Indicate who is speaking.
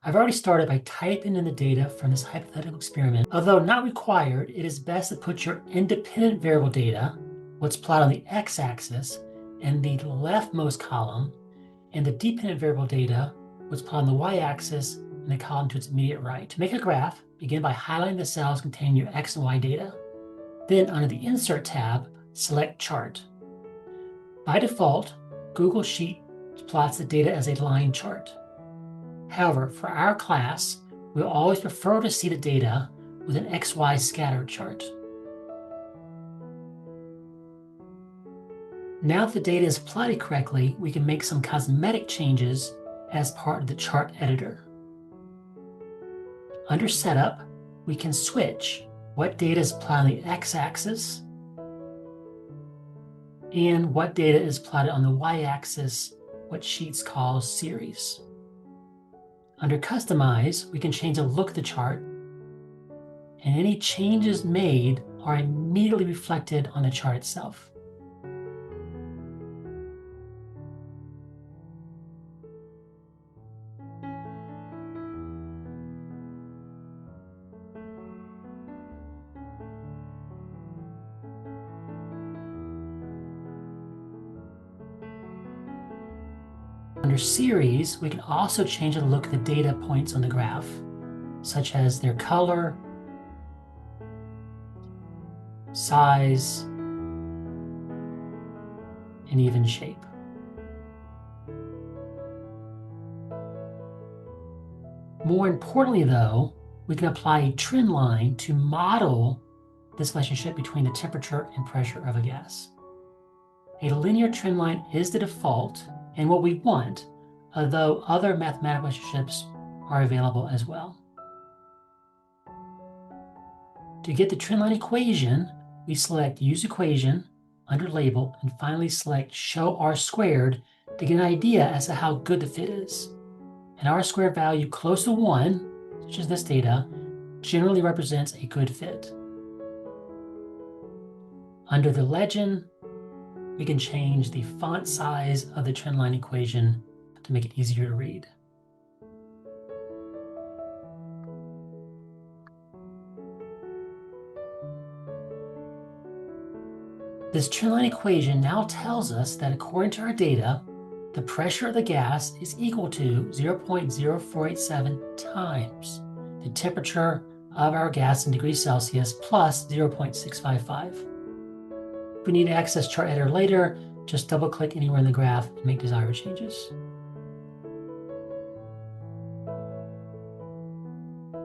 Speaker 1: I've already started by typing in the data from this hypothetical experiment. Although not required, it is best to put your independent variable data, what's plotted on the x-axis, in the leftmost column, and the dependent variable data, what's plotted on the y-axis, in the column to its immediate right. To make a graph, begin by highlighting the cells containing your x and y data. Then, under the Insert tab, select Chart. By default, Google Sheet plots the data as a line chart. However, for our class, we'll always prefer to see the data with an XY scatter chart. Now that the data is plotted correctly, we can make some cosmetic changes as part of the chart editor. Under Setup, we can switch what data is plotted on the x-axis and what data is plotted on the y-axis, what Sheets calls series. Under Customize, we can change the look of the chart, and any changes made are immediately reflected on the chart itself. Under Series, we can also change the look of the data points on the graph, such as their color, size, and even shape. More importantly, though, we can apply a trend line to model this relationship between the temperature and pressure of a gas. A linear trend line is the default and what we want, although other mathematical relationships are available as well. To get the trendline equation, we select Use Equation under Label and finally select Show R Squared to get an idea as to how good the fit is. An R squared value close to 1, such as this data, generally represents a good fit. Under the legend, we can change the font size of the trendline equation to make it easier to read. This trendline equation now tells us that according to our data, the pressure of the gas is equal to 0.0487 times the temperature of our gas in degrees Celsius plus 0.655. If we need to access chart editor later, just double-click anywhere in the graph and make desired changes.